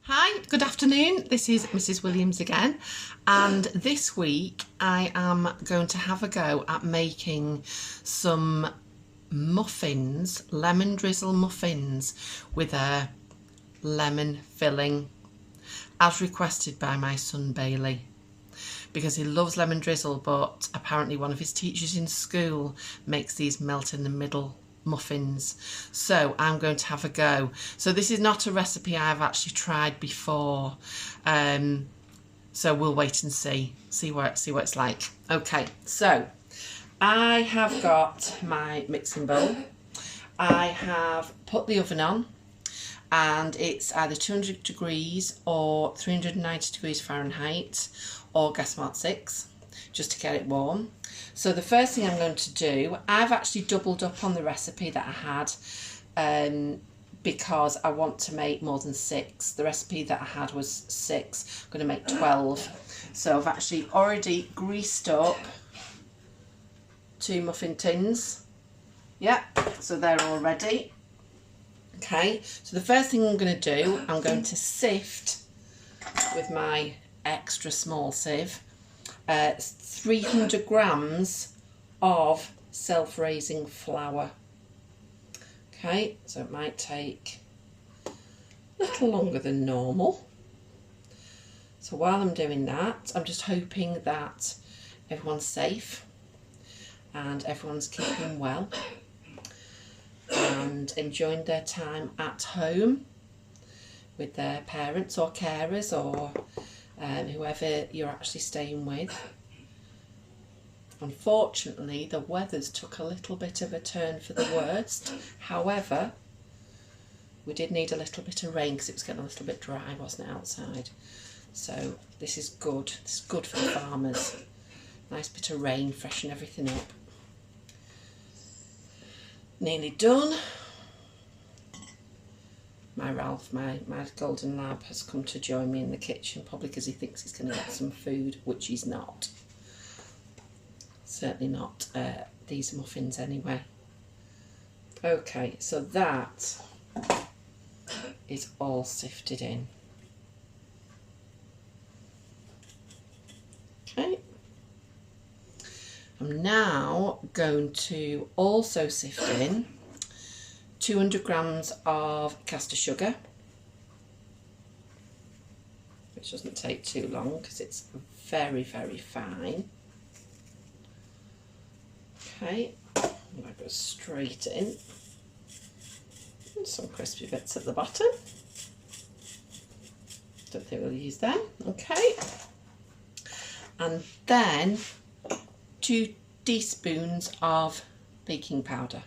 Hi, good afternoon. This is Mrs. Williams again, and this week I am going to have a go at making some muffins, lemon drizzle muffins with a lemon filling, as requested by my son Bailey, because he loves lemon drizzle, but apparently one of his teachers in school makes these melt in the middle muffins, so I'm going to have a go. So this is not a recipe I've actually tried before, so we'll wait and see what it's like. Okay, so I have got my mixing bowl. I have put the oven on, and it's either 200 degrees or 390 degrees Fahrenheit or gas mark 6, just to get it warm. So the first thing I'm going to do, I've actually doubled up on the recipe that I had, because I want to make more than 6. The recipe that I had was 6. I'm going to make 12. So I've actually already greased up 2 muffin tins. Yeah, so they're all ready. Okay, so the first thing I'm going to do, I'm going to sift with my extra small sieve 300 grams of self-raising flour. Okay, so it might take a little longer than normal. So while I'm doing that, I'm just hoping that everyone's safe and everyone's keeping well and enjoying their time at home with their parents or carers or whoever you're actually staying with. Unfortunately, the weather's took a little bit of a turn for the worst. However, we did need a little bit of rain because it was getting a little bit dry, wasn't it, outside? So this is good. This is good for the farmers. Nice bit of rain, freshen everything up. Nearly done. My Ralph, my golden lab, has come to join me in the kitchen, probably because he thinks he's going to get some food, which he's not. Certainly not these muffins anyway. Okay, so that is all sifted in. Okay. I'm now going to also sift in 200 grams of caster sugar, which doesn't take too long because it's very, very fine. Okay, I'm going to go straight in. And some crispy bits at the bottom. Don't think we'll use them. Okay. And then 2 teaspoons of baking powder.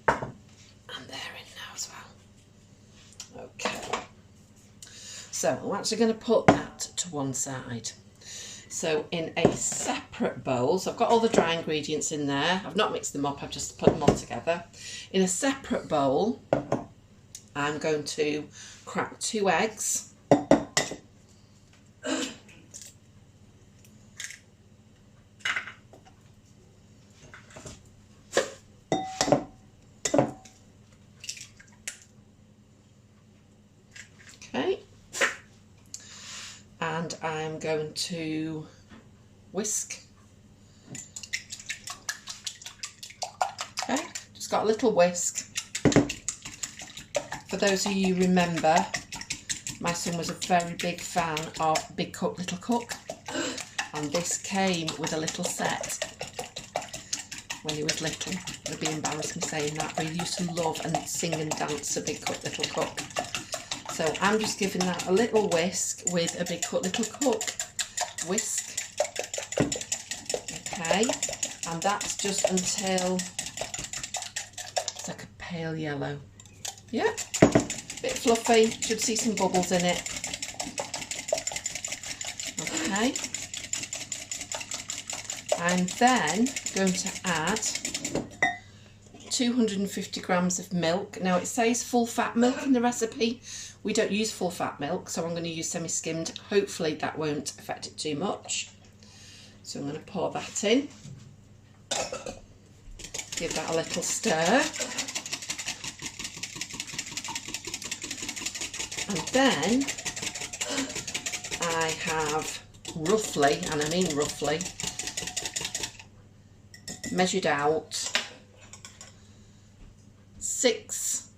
And they're in now as well. Okay. So I'm actually going to put that to one side. So in a separate bowl, so I've got all the dry ingredients in there. I've not mixed them up, I've just put them all together. In a separate bowl, I'm going to crack 2 eggs. Okay. And I'm going to whisk. Okay, just got a little whisk. For those of you who remember, my son was a very big fan of Big Cook, Little Cook, and this came with a little set when he was little. I'd be embarrassed me saying that, but he used to love and sing and dance a Big Cook, Little Cook. So I'm just giving that a little whisk with a Big Cook, Little Cook whisk. Okay, and that's just until it's like a pale yellow. Yeah, bit fluffy, should see some bubbles in it. Okay, I'm then going to add 250 grams of milk. Now it says full fat milk in the recipe. We don't use full fat milk, so I'm going to use semi-skimmed. Hopefully that won't affect it too much. So I'm going to pour that in. Give that a little stir. And then I have roughly, and I mean roughly, measured out 6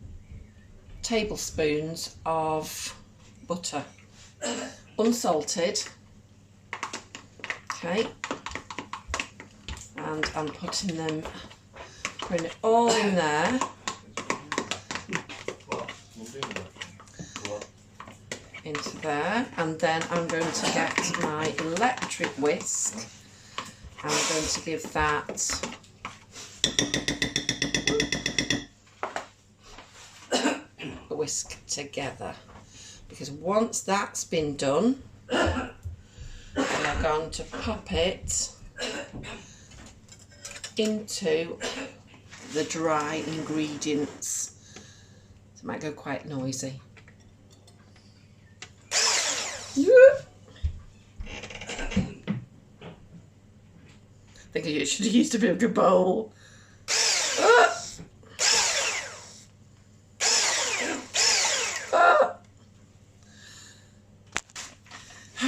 tablespoons of butter, unsalted. Okay, and I'm putting it all in there. Into there, and then I'm going to get my electric whisk. I'm going to give that a whisk together, because once that's been done, I'm going to pop it into the dry ingredients. It might go quite noisy. I think I should have used a bigger bowl.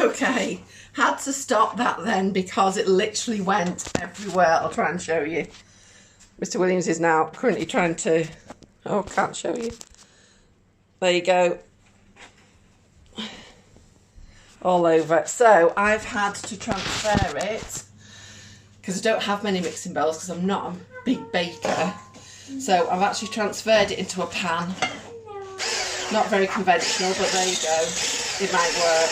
Okay, had to stop that then because it literally went everywhere. I'll try and show you. Mr. Williams is now currently trying to... Oh, can't show you. There you go. All over. So I've had to transfer it because I don't have many mixing bowls because I'm not a big baker. So I've actually transferred it into a pan. Not very conventional, but there you go. It might work.